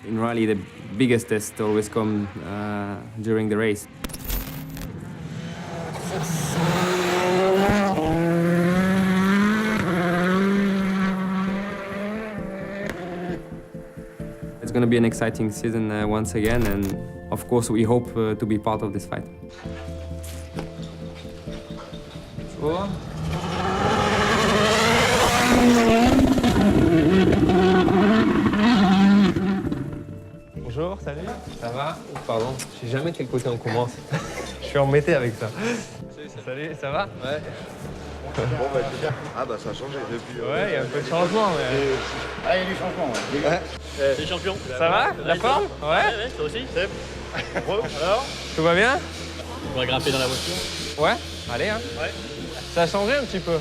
In rally, the biggest test always come during the race. It's going to be an exciting season once again, and of course we hope to be part of this fight. Bonjour. Bonjour, salut. Ça va? Pardon, je sais jamais quel côté on commence. Je suis embêté avec ça. Salut, ça va? Ouais. Bon, bah, c'est bien. Ah, bah, ça a changé depuis. Ouais, il y a un peu de changement, mais... Ah, il y a du changement, ouais. C'est champion. Ça va? La forme? Ouais. Ouais, toi aussi. Alors? Tout va bien? On va grimper dans la voiture. Ouais? Allez, hein? Ouais. Ça a changé un petit peu.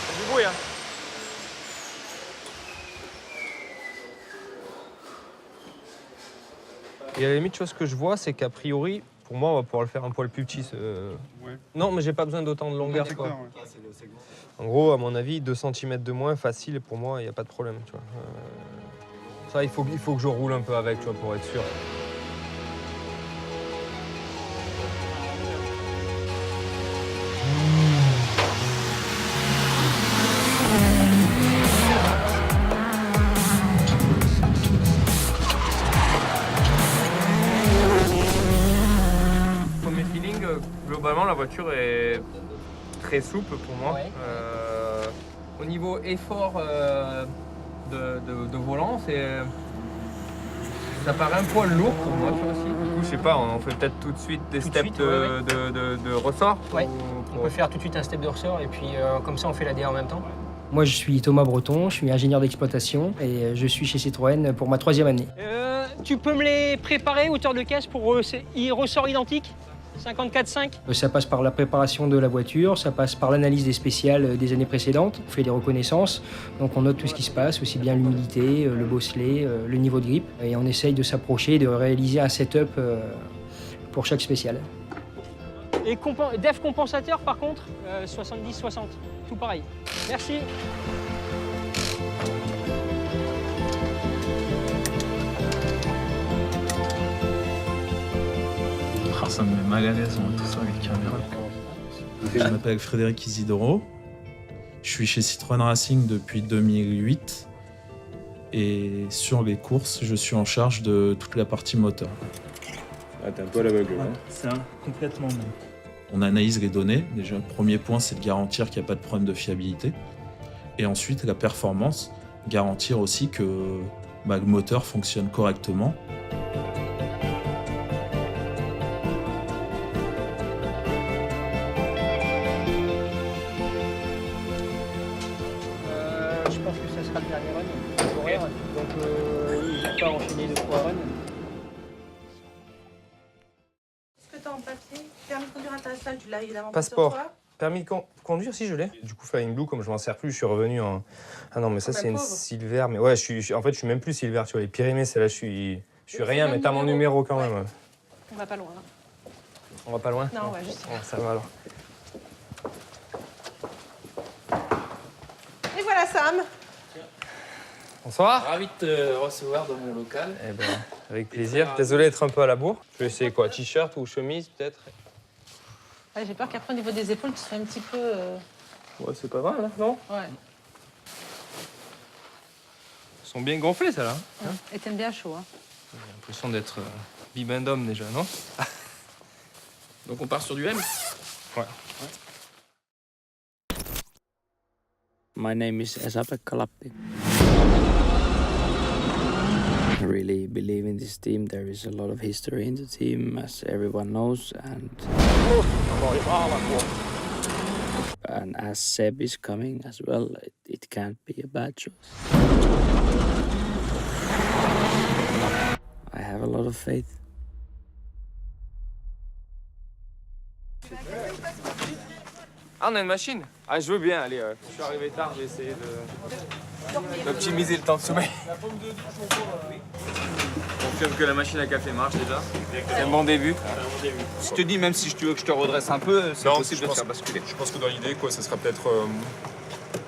C'est du bruit, hein? Et à la limite, tu vois, ce que je vois, c'est qu'a priori, pour moi, on va pouvoir le faire un poil plus petit. Ouais. Non, mais j'ai pas besoin d'autant de longueur, quoi. Ouais. En gros, à mon avis, 2 cm de moins, facile, et pour moi, il n'y a pas de problème, tu vois. Ça, il faut que je roule un peu avec, tu vois, pour être sûr. Premier feeling, globalement, la voiture est très souple pour moi. Ouais. Au niveau effort de volant, ça paraît un poil lourd pour moi, tu vois, aussi. Du coup, je sais pas, on fait peut-être tout de suite des Tout de steps suite, ouais. de ressort. Ouais. On peut faire tout de suite un step de ressort et puis comme ça on fait la DA en même temps. Moi je suis Thomas Breton, je suis ingénieur d'exploitation et je suis chez Citroën pour ma 3e année. Tu peux me les préparer hauteur de caisse pour ressort identique 54,5. Ça passe par la préparation de la voiture, ça passe par l'analyse des spéciales des années précédentes. On fait des reconnaissances, donc on note tout ce qui se passe, aussi bien l'humidité, le bosselet, le niveau de grippe. Et on essaye de s'approcher, de réaliser un setup pour chaque spéciale. Et def compensateur par contre, 70-60, tout pareil. Merci. Ah, ça me met mal à l'aise, moi, tout ça avec caméra. Je m'appelle Frédéric Isidoro. Je suis chez Citroën Racing depuis 2008. Et sur les courses, je suis en charge de toute la partie moteur. Ah, t'es un peu à l'aveugle, hein. C'est complètement bon. On analyse les données. Déjà, le premier point, c'est de garantir qu'il n'y a pas de problème de fiabilité. Et ensuite, la performance, garantir aussi que le moteur fonctionne correctement. Je pense que ça sera le dernier run, horaire. Donc n'hésite pas à enchaîner 2-3 runs. Est-ce que tu as en papier? Permis de conduire international, tu l'as évidemment pas Passeport. sur toi. Permis de conduire, si je l'ai. Du coup, Flying Blue, comme je m'en sers plus, je suis revenu en... Ah non, mais ça, Ah bah, c'est une pauvre. Silver. Mais ouais, en fait, je suis même plus Silver. Tu vois, les Pyrénées, celle-là, je suis rien, mais t'as mon numéro quand même. On va pas loin. On va pas loin? Non, ouais, juste. Bon, ça va alors. Et voilà Sam. Bonsoir. Ravi de te recevoir dans mon local. Eh ben, avec plaisir. Désolé d'être un peu à la bourre. Je vais essayer quoi? T-shirt ou chemise, peut-être? Ouais, j'ai peur qu'après au niveau des épaules, tu serais un petit peu. Ouais, c'est pas mal, hein, non? Ouais. Ils sont bien gonflés, ça, là. Et t'aimes bien chaud, hein. J'ai l'impression d'être bibendum déjà, non? Donc on part sur du M. Ouais. My name is Esa-Pekka Lappi. I really believe in this team. There is a lot of history in the team, as everyone knows, and as Seb is coming as well, it can't be a bad choice. I have a lot of faith. Ah, on a une machine? Ah, je veux bien, allez, je suis arrivé tard, j'ai essayé d'optimiser le temps de sommeil. confirme que la machine à café marche déjà. C'est un bon début. Je te dis, même si tu veux que je te redresse un peu, c'est possible de te faire basculer. Je pense que dans l'idée, quoi, ça sera peut-être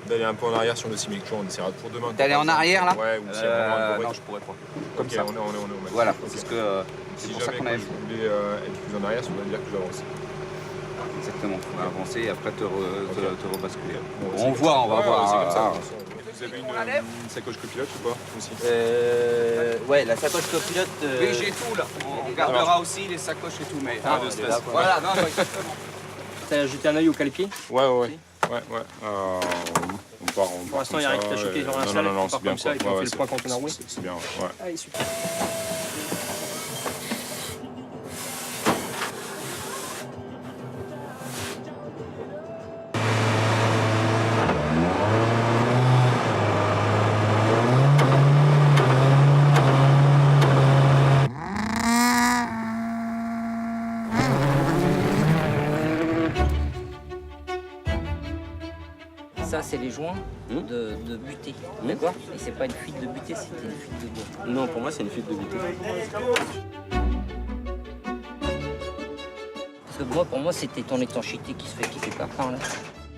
d'aller un peu en arrière sur le Simic. On essaiera pour demain. D'aller en arrière là? Ouais, ou si vraiment non, je pourrais pas. Comme Ok, ça. on est au max. Voilà, Ok. c'est ce que. Si C'est pour ça jamais qu'on quoi, a je voulais être plus en arrière, ça veut dire que j'avance. Exactement. On va avancer et après te rebasculer. Bon, On voit, on va ouais, voir. c'est comme ça. Ah. Vous avez une sacoche copilote ou pas aussi? Ouais, la sacoche copilote. Oui, j'ai tout là. On gardera aussi les sacoches et tout, mais. Pas de stress. Voilà, non, exactement. T'as jeté un œil au calipier? Ouais. On part Pour l'instant, il n'y a rien qui t'a choqué sur l'install. Non, Tu pars c'est bien. comme ça et puis on fait le point quand on a roulé. C'est bien, ouais. Allez, super. Ça, c'est les joints de butée. D'accord? Et c'est pas une fuite de butée, c'était une fuite de bois. Non, pour moi, c'est une fuite de butée. Parce que moi, pour moi, c'était ton étanchéité qui fait pas par là.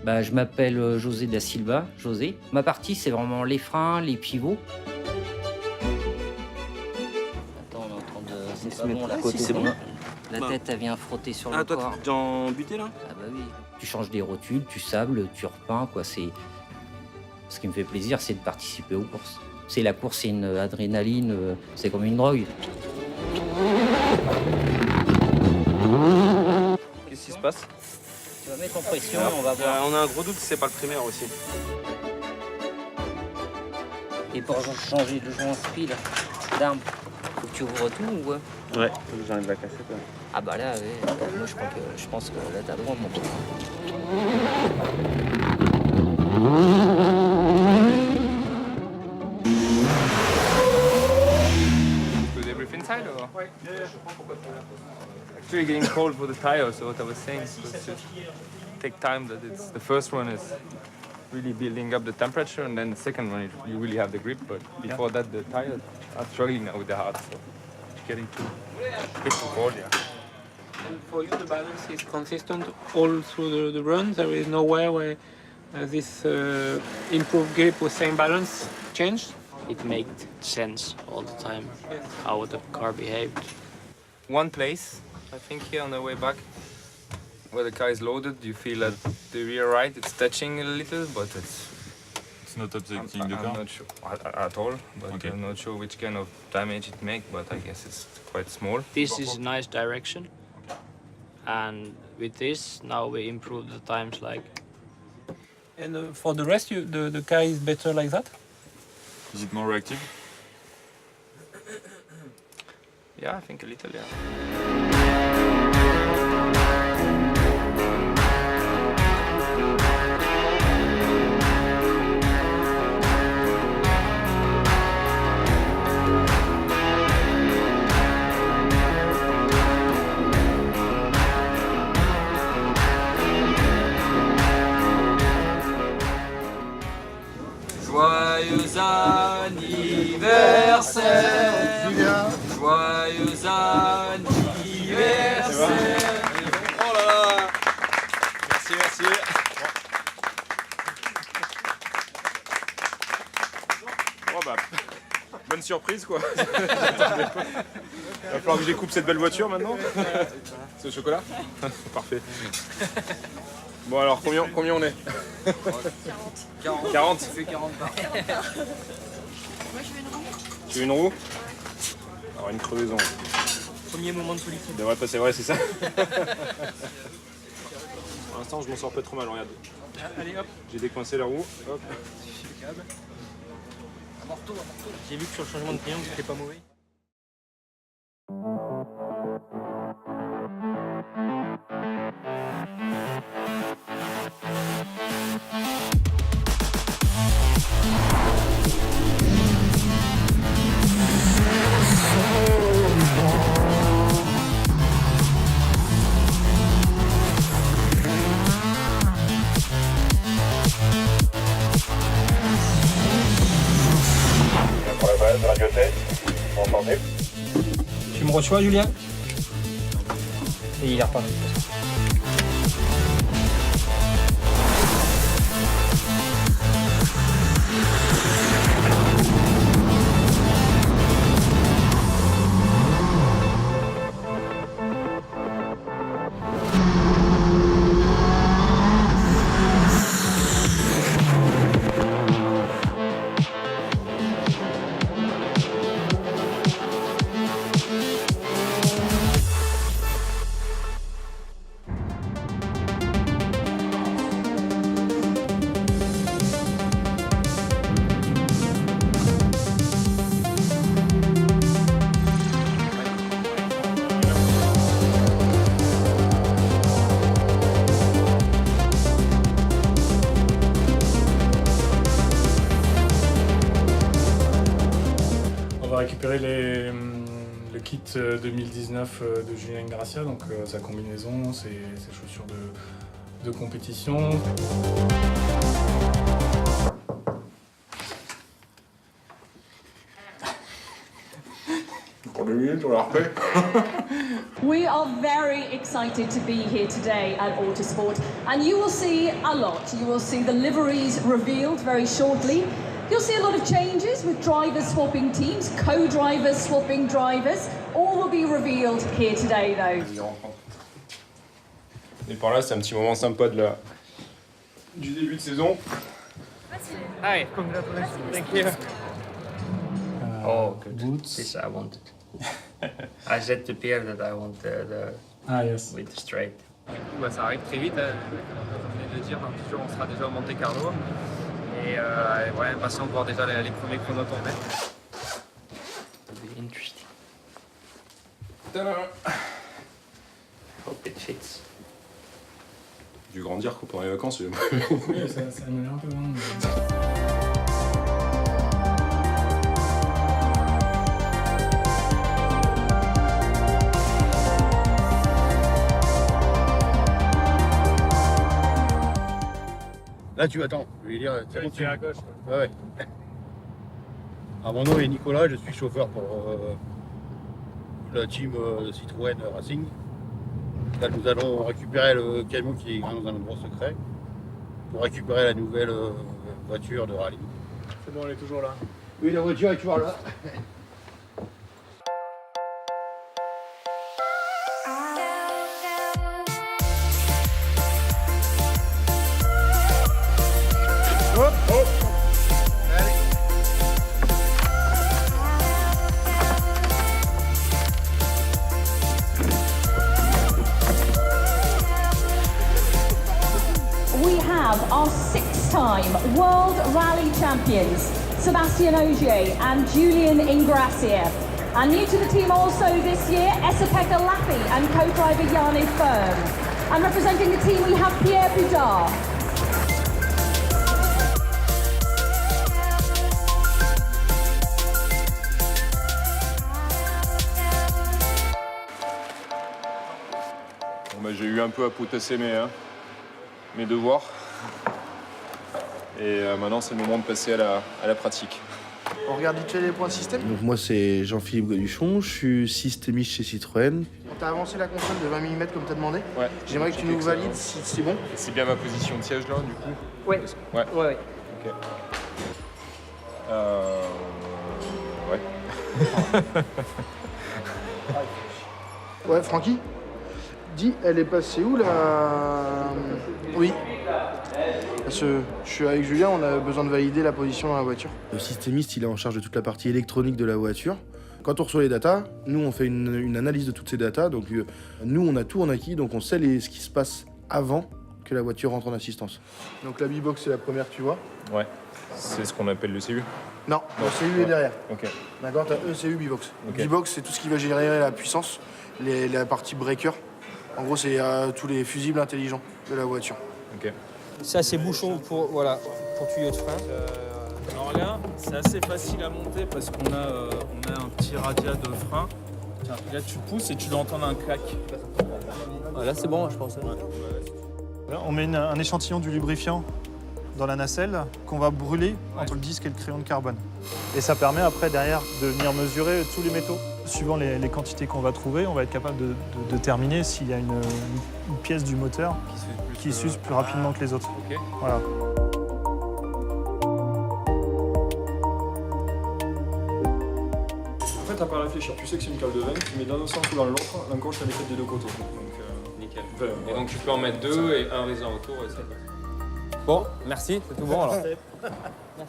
Bah, je m'appelle José da Silva, José. Ma partie, c'est vraiment les freins, les pivots. Attends, on est en train de... C'est pas bon, là. Si, c'est bon. La tête, elle vient frotter sur le Ah, toi, corps. t'es en butée, là? Ah bah oui. Tu changes des rotules, tu sables, tu repeins, quoi. C'est... Ce qui me fait plaisir, c'est de participer aux courses. C'est la course, c'est une adrénaline, c'est comme une drogue. Qu'est-ce qui se passe? Tu vas mettre en pression, on va voir. On a un gros doute si c'est pas le primaire aussi. Et pour changer le joint spi, là, d'arme, faut que tu ouvres tout ou quoi? Ouais, j'enlève la cassette. Ouais. Ah bah là, ouais, moi je pense que là t'as droit, mon petit. With everything inside or? Actually getting cold for the tire, so what I was saying is to take time. That it's the first one is really building up the temperature, and then the second one you really have the grip. But before that, the tires are struggling now with the heart, so it's getting too cold. Yeah. And for you, the balance is consistent all through the run. There is nowhere where this improved grip with same balance changed. It made sense all the time how the car behaved. One place, I think here on the way back, where the car is loaded, you feel that the rear right, it's touching a little, but it's not affecting I'm not sure at all, but Okay. I'm not sure which kind of damage it makes, but I guess it's quite small. This is a nice direction, and with this now we improve the times like. And for the rest, the car is better like that? Is it more reactive? Yeah, I think a little, yeah. Joyeux anniversaire, joyeux anniversaire. Oh là là! Merci. Oh bah, bonne surprise quoi. Il va falloir que je découpe cette belle voiture maintenant. C'est au chocolat? Parfait. Bon alors combien on est? 40. 40. Tu fais 40 par. Moi, je veux une roue. Tu veux une roue? Alors une crevaison. Premier moment de solitude. Devrait passer, ouais c'est ça. Pour l'instant je m'en sors pas trop mal, regarde. Allez hop, J'ai décoincé la roue. Hop. impeccable. J'ai vu que sur le changement de triangle, c'était pas mauvais. Radio test. On reçois, Julien. Et il est reparti. On va récupérer le kit 2019 de Julien Gracia, donc sa combinaison, ses chaussures de compétition. Pour 2 minutes, on la refait. We are very excited to be here today at Autosport, and you will see a lot. You will see the liveries revealed very shortly. You'll see a lot of changes with drivers swapping teams, co-drivers swapping drivers. All will be revealed here today, though. Et par là, c'est un petit moment sympa du début de saison. Hi, congratulations. Thank you. Oh, good. Boots. This I wanted. I said to Pierre that I want the Yes. with the straight. Bah, ça arrive très vite, hein. Comme on vient de le dire, dans 10 jours on sera déjà au Monte Carlo. Et ouais, impatient de voir déjà les premiers chronos tomber. Interesting. Tadam. Hope it fits. Dû grandir quoi, pendant les vacances. Oui, ça m'a l'air un peu grand. Là, tu attends. Je vais dire, Tu es à gauche. Ouais. Alors, mon nom est Nicolas, je suis chauffeur pour la team Citroën Racing. Là, nous allons récupérer le camion qui est dans un endroit secret pour récupérer la nouvelle voiture de rallye. C'est bon, elle est toujours là. Oui, la voiture est toujours là. Hop, hop. We have our 6-time World Rally champions, Sébastien Ogier and Julian Ingrassia. And new to the team also this year, Esa-Pekka Lappi and co-driver Jarno Firm. And representing the team we have Pierre Boudard. Bon, bah, j'ai eu un peu à potasser mes devoirs. Et maintenant, c'est le moment de passer à la pratique. On regarde vite fait les points système. Donc moi c'est Jean-Philippe Gaduchon, je suis systémiste chez Citroën. T'as avancé la console de 20 mm comme t'as demandé. Ouais. J'aimerais que tu nous valides si c'est bon. C'est bien ma position de siège là, du coup. Ouais. Ouais. Ouais. Ok. Ouais. Ouais, Francky, dis, elle est passée où la... Oui. Parce que je suis avec Julien, on a besoin de valider la position dans la voiture. Le systémiste il est en charge de toute la partie électronique de la voiture. Quand on reçoit les datas, nous on fait une analyse de toutes ces datas. Donc nous on a tout en acquis, donc on sait ce qui se passe avant que la voiture rentre en assistance. Donc la B-Box c'est la première que tu vois. Ouais. C'est ce qu'on appelle le CU. Non, le CU est derrière. Ok. D'accord, t'as ECU B-Box. Ok. B-Box c'est tout ce qui va générer la puissance, la partie breaker. En gros c'est tous les fusibles intelligents de la voiture. Ok. Ça c'est bouchon pour tuyau de frein. Alors là, c'est assez facile à monter parce qu'on a un petit radial de frein. Tiens, là tu pousses et tu dois entendre un clac. Ah, là c'est bon, je pense. Là, on met un échantillon du lubrifiant dans la nacelle qu'on va brûler entre le disque et le crayon de carbone. Et ça permet après derrière de venir mesurer tous les métaux suivant les quantités qu'on va trouver, on va être capable de déterminer s'il y a une pièce du moteur qui s'use plus rapidement que les autres. Ok. Voilà. En fait, t'as pas à réfléchir. Tu sais que c'est une cale de 20, tu mets dans un sens ou dans l'autre, l'encoche elle est faite des deux côtés. Donc, nickel. Et donc tu peux en mettre 2 et un raisin autour et ça passe. Bon, merci, c'est tout bon alors.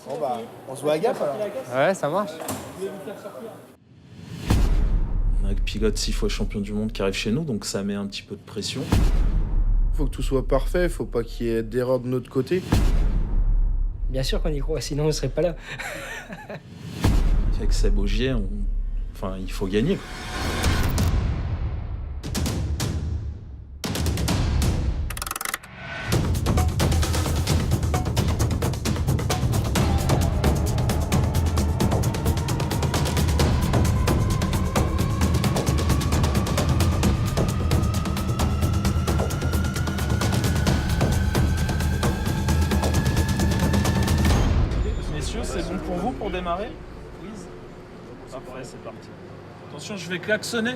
Bon bah, on se voit à Gap alors. Ouais, ça marche. On a un pilote 6 fois champion du monde qui arrive chez nous, donc ça met un petit peu de pression. Faut que tout soit parfait, faut pas qu'il y ait d'erreur de notre côté. Bien sûr qu'on y croit, sinon on ne serait pas là. Avec Seb Ogier, enfin, il faut gagner. Messieurs, c'est bon pour vous pour démarrer? Parfait, c'est parti. Attention, je vais klaxonner.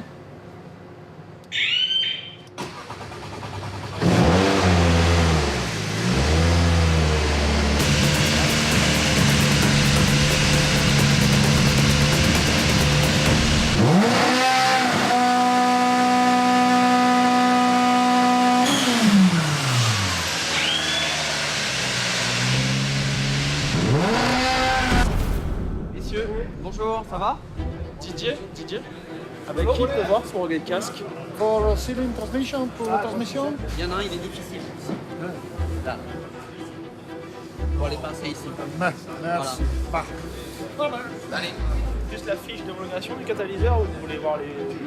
Messieurs, bonjour, ça va? Didier, avec qui pour voir pour les casques? Pour ceiling transmission, pour la transmission. Il y en a un, il est difficile. Là. Pour les pincer ici. Merci. Voilà. Allez. Juste la fiche d'homologation du catalyseur ou vous voulez voir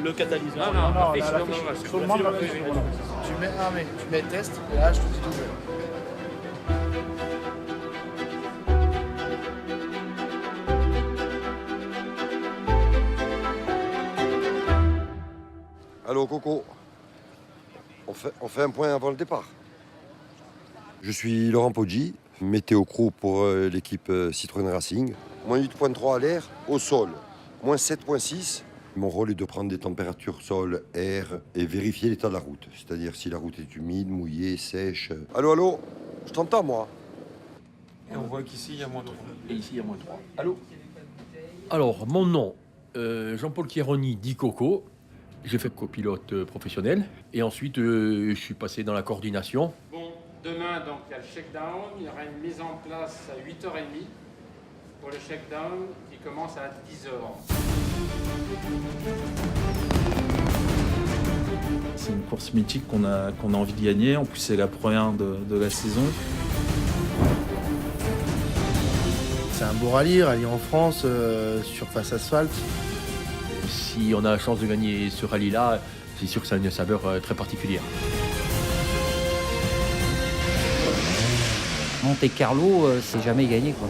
le catalyseur? Non, la fiche la d'homologation. Tout le monde l'a fait. Tu mets test, et là je te dis tout seul. Allô Coco, on fait un point avant le départ. Je suis Laurent Poggi, météo crew pour l'équipe Citroën Racing. Moins 8.3 à l'air, au sol, moins 7.6. Mon rôle est de prendre des températures sol, air et vérifier l'état de la route. C'est-à-dire si la route est humide, mouillée, sèche. Allô, je t'entends moi. Et on voit qu'ici il y a moins 3. Et ici il y a moins 3. Allô? Alors, mon nom, Jean-Paul Chieroni, dit Coco. J'ai fait copilote professionnel et ensuite je suis passé dans la coordination. Bon, demain, donc, il y a le shakedown. Il y aura une mise en place à 8h30 pour le shakedown qui commence à 10h. C'est une course mythique qu'on a envie de gagner. En plus, c'est la première de la saison. C'est un beau rallye en France, surface asphalte. Si on a la chance de gagner ce rallye-là, c'est sûr que ça a une saveur très particulière. Monte Carlo, c'est jamais gagné, quoi.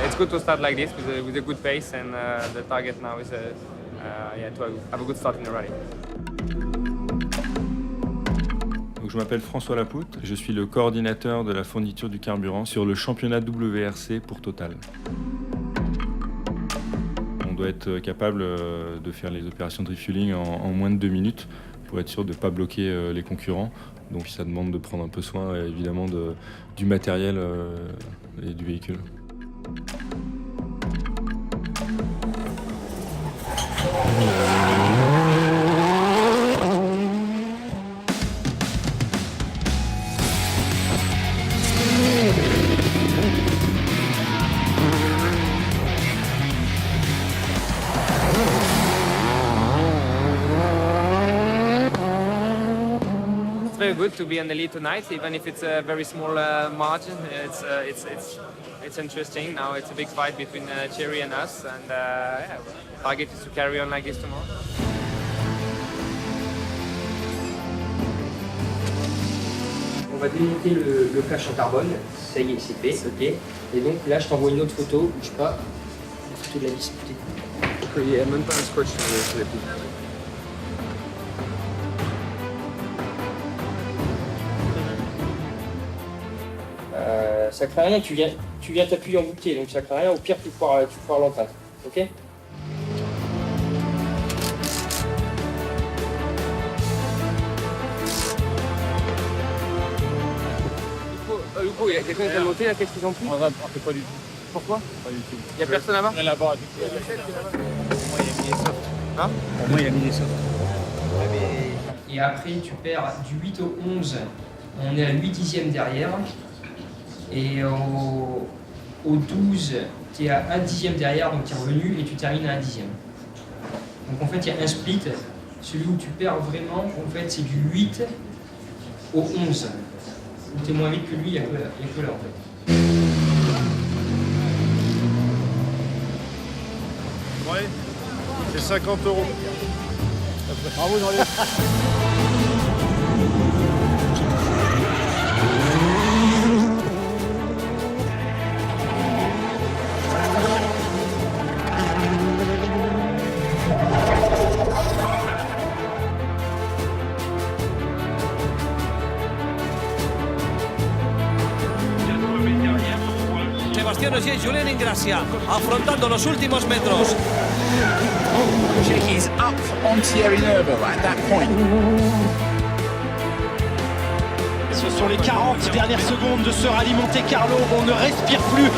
It's good to start like this with a good pace, and the target now is to have a good start in the rally. Donc, je m'appelle François Lapoutre, je suis le coordinateur de la fourniture du carburant sur le championnat WRC pour Total. On doit être capable de faire les opérations de refueling en moins de 2 minutes pour être sûr de ne pas bloquer les concurrents. Donc ça demande de prendre un peu soin évidemment du matériel et du véhicule. It's very good to be in the lead tonight, even if it's a very small margin. It's interesting. Now it's a big fight between Thierry and us, and yeah, target is to carry on like this tomorrow. On va démonter le flash en carbone. Ça y est, c'est fait. Ok. Et donc là, je t'envoie une autre photo. Bouge pas. Une photo de la vis. Il n'y a même pas un scotch sur les poules. Ça craint rien, tu viens t'appuyer en bouquet, donc ça craint rien. Au pire, tu foires l'empreinte. Ok. Hugo, il y a quelqu'un qui a monté là, qu'est-ce qu'ils ont pris? On fait pas du tout. Pourquoi? Pas du tout. Il y a personne là-bas? Rien là-bas. Hein? Pour moi, il a mis des softs. Et après, tu perds du 8 au 11, on est à 8 dixièmes derrière. Et au 12, tu es à 1 dixième derrière, donc tu es revenu et tu termines à 1 dixième. Donc en fait, il y a un split. Celui où tu perds vraiment, en fait, c'est du 8 au 11. Où tu es moins vite que lui, il n'y a que là en fait. Ouais, c'est 50 €. Bravo dans les... Sebastián Ogier y Julián Ingrassia afrontando los últimos metros. He's up on Thierry Neuville at that point. Ce sont les 40 dernières secondes de ce rallye Monte Carlo. On ne respire plus.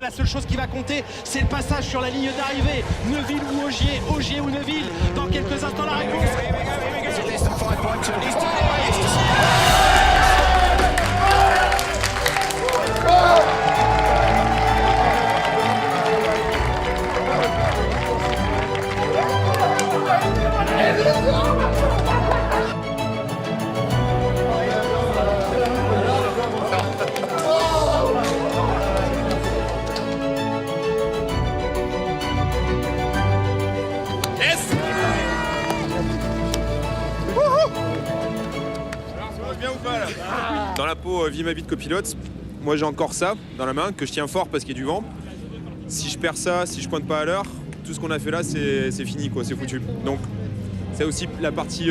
La seule chose qui va compter, c'est le passage sur la ligne d'arrivée. Neuville ou Ogier, Ogier ou Neuville. Dans quelques instants, la réponse. Dans la peau, vie ma vie de copilote. Moi j'ai encore ça dans la main que je tiens fort parce qu'il y a du vent. Si je perds ça, si je pointe pas à l'heure, tout ce qu'on a fait là c'est fini quoi, c'est foutu. Donc c'est aussi la partie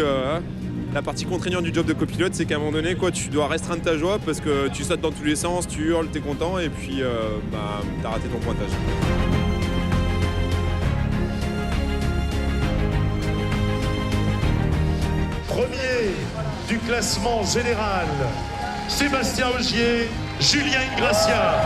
contraignante du job de copilote, c'est qu'à un moment donné quoi, tu dois restreindre ta joie parce que tu sautes dans tous les sens, tu hurles, t'es content et puis t'as raté ton pointage. Premier du classement général, Sébastien Ogier, Julien Ingrassia.